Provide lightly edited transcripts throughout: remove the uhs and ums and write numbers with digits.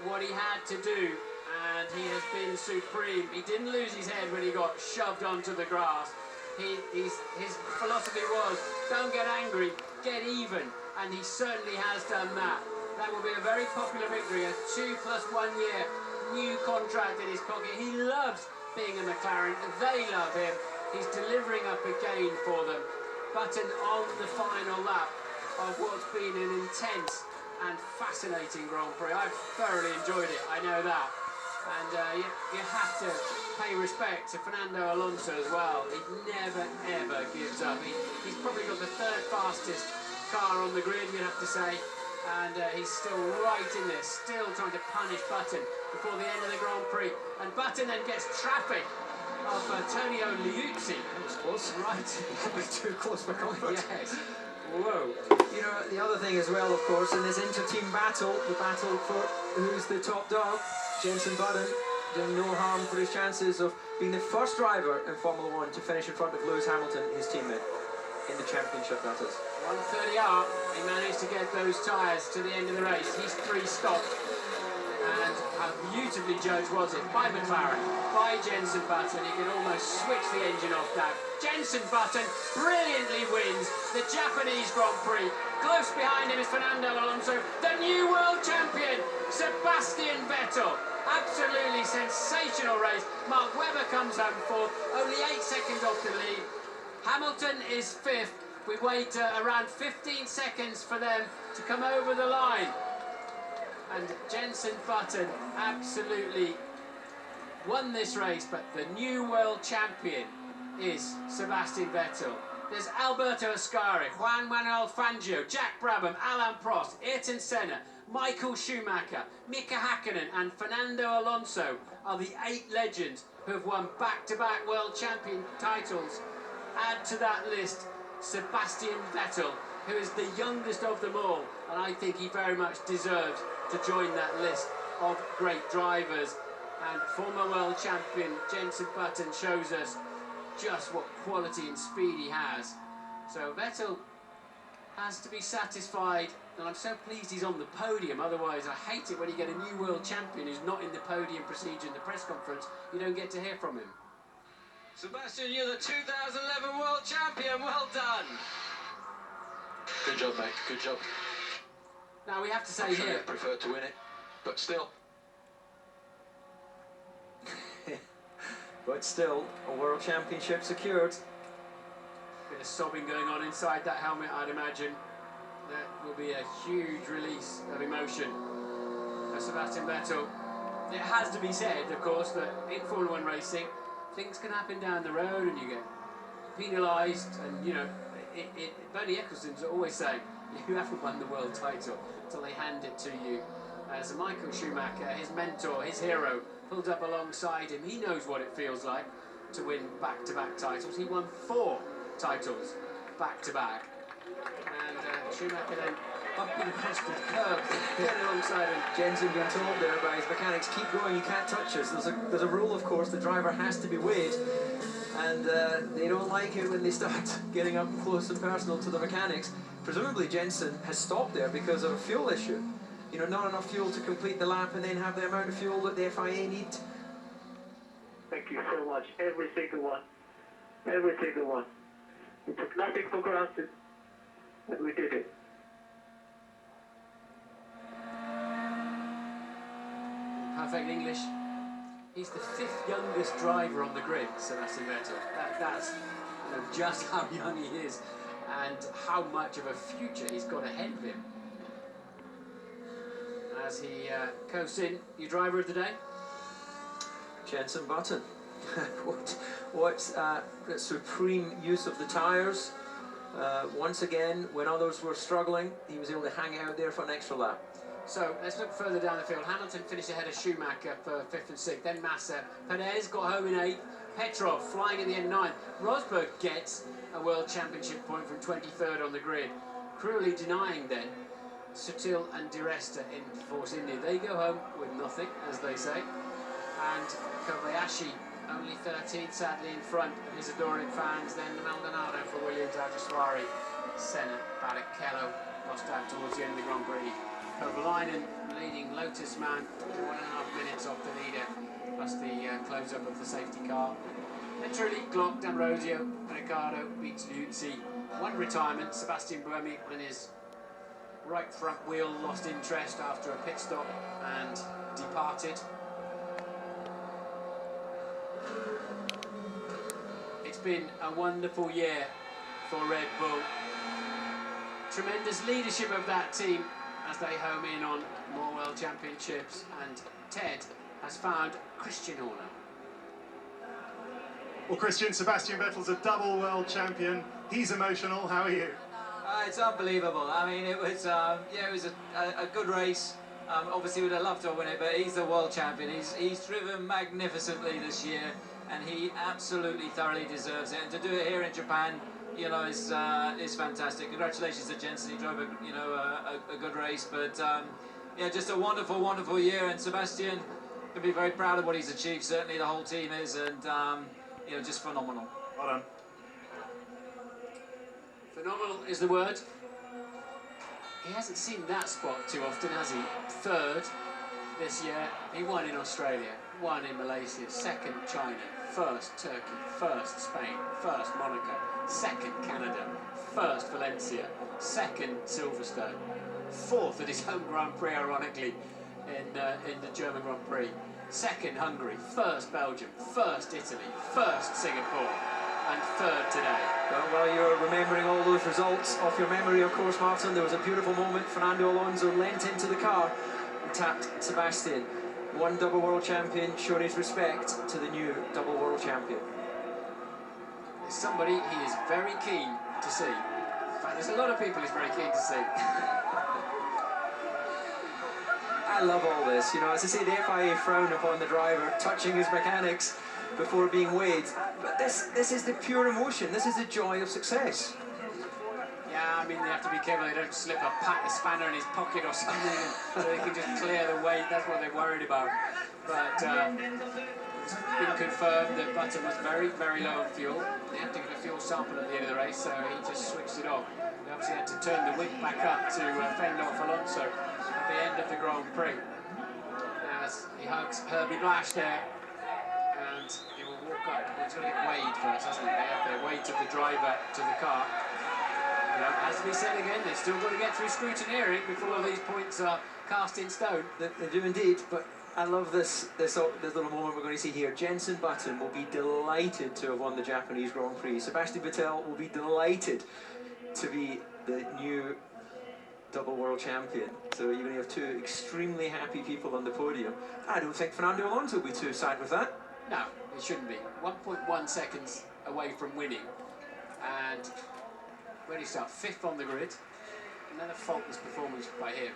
what he had to do, and he has been supreme. He didn't lose his head when he got shoved onto the grass. His philosophy was, don't get angry, get even, and he certainly has done that. That will be a very popular victory, a 2 + 1 year new contract in his pocket. He loves being a McLaren, they love him. He's delivering up again for them. Button on the final lap of what's been an intense and fascinating Grand Prix. I've thoroughly enjoyed it, I know that. And you have to pay respect to Fernando Alonso as well. He never, ever gives up. He's probably got the 3rd fastest car on the grid, you'd have to say. And he's still right in there, still trying to punish Button before the end of the Grand Prix. And Button then gets traffic of Antonio Liuzzi. That was close. Right. Probably too close for comfort. Yes. Whoa. You know, the other thing as well, of course, in this inter-team battle, the battle for who's the top dog, Jenson Button doing no harm for his chances of being the first driver in Formula 1 to finish in front of Lewis Hamilton, his teammate, in the championship, that is. 130 up, he managed to get those tyres to the end of the race. He's 3 stopped. And how beautifully judged was it by McLaren, by Jenson Button. He could almost switch the engine off now. Jenson Button brilliantly wins the Japanese Grand Prix. Close behind him is Fernando Alonso, the new world champion, Sebastian Vettel. Absolutely sensational race. Mark Webber comes home 4th, only 8 seconds off the lead. Hamilton is 5th. We wait around 15 seconds for them to come over the line. And Jenson Button absolutely won this race, but the new world champion is Sebastian Vettel. There's Alberto Ascari, Juan Manuel Fangio, Jack Brabham, Alain Prost, Ayrton Senna, Michael Schumacher, Mika Hakkinen and Fernando Alonso are the 8 legends who have won back-to-back world champion titles. Add to that list Sebastian Vettel, who is the youngest of them all, and I think he very much deserves to join that list of great drivers. And former world champion Jenson Button shows us just what quality and speed he has. So Vettel has to be satisfied, and I'm so pleased he's on the podium. Otherwise, I hate it when you get a new world champion who's not in the podium procedure in the press conference. You don't get to hear from him. Sebastian, you're the 2011 world champion. Well done. Good job, mate. Good job. Now we have to say here, here, I prefer to win it, but still. But still, a world championship secured. bit of sobbing going on inside that helmet, I'd imagine. That will be a huge release of emotion for Sebastian Vettel. It has to be said, of course, that in Formula 1 racing, things can happen down the road and you get penalised, and you know, Bernie Ecclestone's always saying, you haven't won the world title until they hand it to you. As Michael Schumacher, his mentor, his hero, pulled up alongside him. He knows what it feels like to win back-to-back titles. He won 4 titles back-to-back. And Schumacher then bumping across the curb to get alongside him. Jenson being told there by his mechanics, keep going, you can't touch us. There's a rule, of course, the driver has to be weighed. And they don't like it when they start getting up close and personal to the mechanics. Presumably Jenson has stopped there because of a fuel issue. You know, not enough fuel to complete the lap and then have the amount of fuel that the FIA need. Thank you so much, every single one. Every single one. We took nothing for granted, and we did it. Perfect English. He's the 5th youngest driver on the grid, Sebastian Vettel. That's you know, just how young he is and how much of a future he's got ahead of him. As he coasts in, your driver of the day? Jenson Button. what supreme use of the tyres. Once again, when others were struggling, he was able to hang out there for an extra lap. So let's look further down the field. Hamilton finished ahead of Schumacher for 5th and 6th, then Massa. Perez got home in 8th. Petrov flying in the end 9th. Rosberg gets a World Championship point from 23rd on the grid. Cruelly denying then Sutil and Di Resta in Force India. They go home with nothing, as they say. And Kobayashi only 13th, sadly, in front of his adoring fans. Then Maldonado for Williams, Ferrari, Senna, Barrichello lost out towards the end of the Grand Prix. Kovalainen leading Lotus man, 1.5 minutes off the leader, plus the close-up of the safety car. Literally, Glock, D'Ambrosio, Ricardo beats Liuzzi. One retirement, Sebastian Vettel on his right front wheel lost interest after a pit stop and departed. It's been a wonderful year for Red Bull. Tremendous leadership of that team as they home in on more World Championships, and Ted has found Christian Horner. Well, Christian, Sebastian Vettel's a double world champion. He's emotional. How are you? It's unbelievable. I mean, it was yeah, it was a good race. Obviously, would have loved to win it, but he's the world champion. He's driven magnificently this year, and he absolutely thoroughly deserves it. And to do it here in Japan, you know, is fantastic. Congratulations to Jensen. He drove a good race, but yeah, just a wonderful, wonderful year. And Sebastian can be very proud of what he's achieved. Certainly, the whole team is, and you know, just phenomenal. Well done. Phenomenal is the word. He hasn't seen that spot too often, has he? Third this year. He won in Australia, won in Malaysia, second China, first Turkey, first Spain, first Monaco, second Canada, first Valencia, second Silverstone, fourth at his home Grand Prix, ironically, in the German Grand Prix, second Hungary, first Belgium, first Italy, first Singapore, and third today. Well, while you're remembering all those results off your memory, of course, Martin, there was a beautiful moment. Fernando Alonso leant into the car and tapped Sebastian. One double world champion showing his respect to the new double world champion. There's somebody he is very keen to see. In fact, there's a lot of people he's very keen to see. I love all this, you know, as I say, the FIA frown upon the driver touching his mechanics before being weighed, but this is the pure emotion, this is the joy of success. Yeah, I mean, they have to be careful they don't slip a spanner in his pocket or something, so they can just clear the weight. That's what they're worried about. But it's been confirmed that Button was very, very low on fuel. They had to get a fuel sample at the end of the race, so he just switched it off. They obviously had to turn the wick back up to fend off Alonso at the end of the Grand Prix. As he hugs Herbie Blash there, and he will walk up. He's going to get weighed first, hasn't he? They have their weight of the driver to the car. You know, as we said again, they've still got to get through scrutineering before these points are cast in stone. They do indeed, but I love this little moment we're going to see here. Jenson Button will be delighted to have won the Japanese Grand Prix. Sebastian Vettel will be delighted to be the new double world champion. So you're going to have two extremely happy people on the podium. I don't think Fernando Alonso will be too sad with that. No, it shouldn't be. 1.1 seconds away from winning. And where do you start? Fifth on the grid. Another faultless performance by him.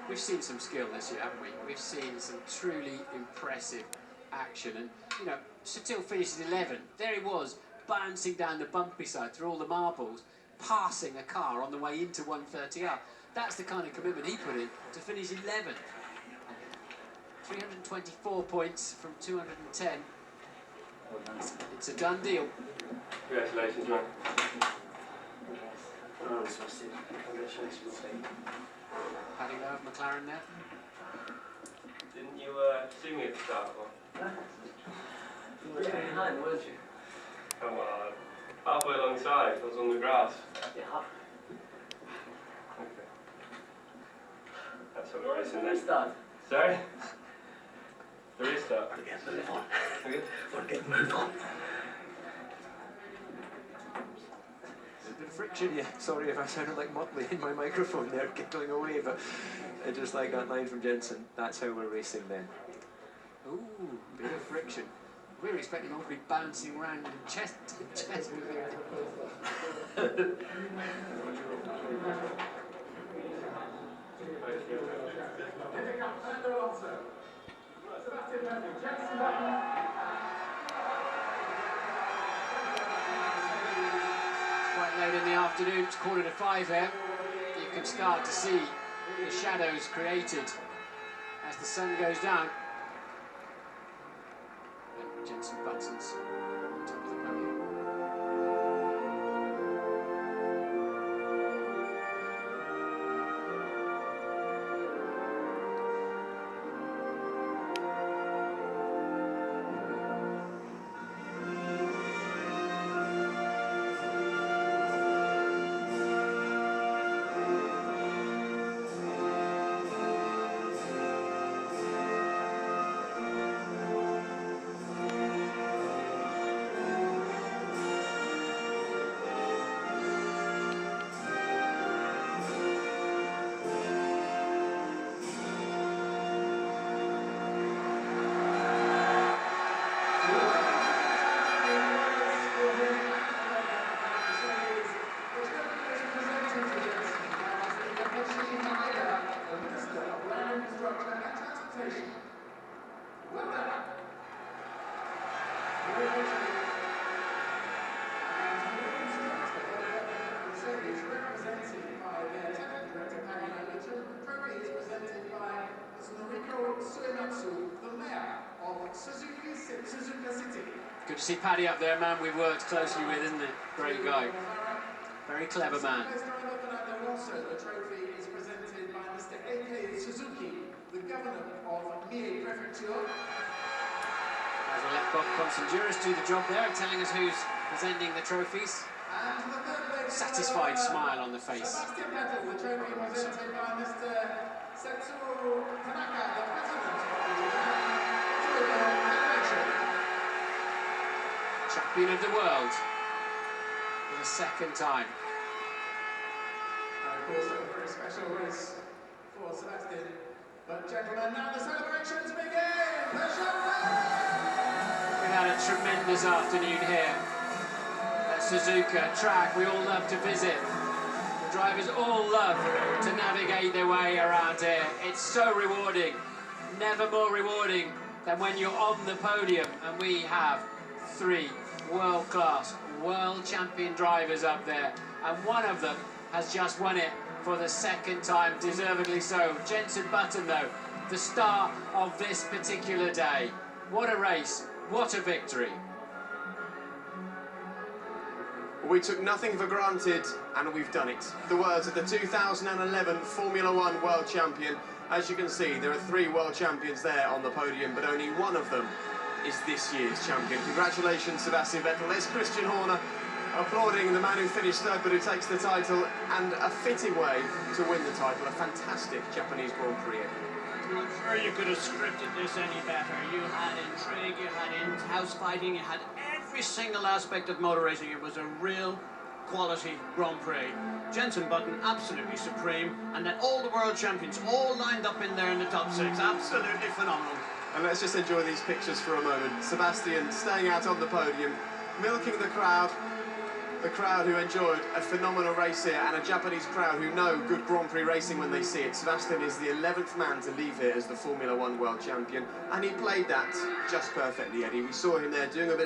We've seen some skill this year, haven't we? We've seen some truly impressive action. And, you know, Sutil finished 11. There he was, bouncing down the bumpy side through all the marbles, passing a car on the way into 130R. That's the kind of commitment he put in to finish 11. 324 points from 210. It's a done deal. Congratulations, man. Congratulations. Paddy Lowe of McLaren there. Didn't you see me at the start? Or? You were behind, weren't you? Come on. Halfway alongside, I was on the grass. Yeah. Okay. That's what we're racing then. Restart. Sorry? The restart. Forget, move on. Okay. Forget, move on. A bit of friction. Yeah, sorry if I sounded like Motley in my microphone there, giggling away, but I just like that line from Jensen. That's how we're racing then. Ooh, bit of friction. We were expecting all to be bouncing around and chest to chest with him. Quite late in the afternoon, it's 4:45 here. You can start to see the shadows created as the sun goes down. And Jenson Button's on top of the podium. celebration. Well done. Mercedes, represented by their technical director, the trophy is presented by Noriko Suematsu, the mayor of Suzuka City. Good to see Paddy up there, a man we've worked closely with, isn't it? Great guy. Very clever man. Also, the trophy is presented by Mr. A.K. Suzuki, the governor of Mie Prefecture. As we'll let Bob Constanduras do the job there, telling us who's presenting the trophies. And the third place, Satisfied smile on the face. Sebastian Vettel, the trophy presented by Mr. Setsu Tanaka, the president of the Japan Federation. Champion of the world for the second time. And of course, a very special race for Sebastian. But gentlemen, now the celebrations begin! The champagne! We've had a tremendous afternoon here at Suzuka track we all love to visit. The drivers all love to navigate their way around here. It's so rewarding, never more rewarding than when you're on the podium, and we have 3 world-class, world champion drivers up there, and one of them has just won it for the second time, deservedly so. Jenson Button, though, the star of this particular day. What a race, what a victory. We took nothing for granted, and we've done it. The words of the 2011 Formula One World Champion. As you can see, there are 3 world champions there on the podium, but only one of them is this year's champion. Congratulations, Sebastian Vettel. There's Christian Horner applauding the man who finished third, but who takes the title, and a fitting way to win the title. A fantastic Japanese Grand Prix. I'm sure you could have scripted this any better. You had intrigue, you had in-house fighting, you had every single aspect of motor racing. It was a real quality Grand Prix. Jenson Button absolutely supreme, and then all the world champions all lined up in there in the top 6. Absolutely phenomenal. And let's just enjoy these pictures for a moment. Sebastian staying out on the podium, milking the crowd who enjoyed a phenomenal race here, and a Japanese crowd who know good Grand Prix racing when they see it. Sebastian is the 11th man to leave here as the Formula One World Champion, and he played that just perfectly, Eddie. We saw him there doing a bit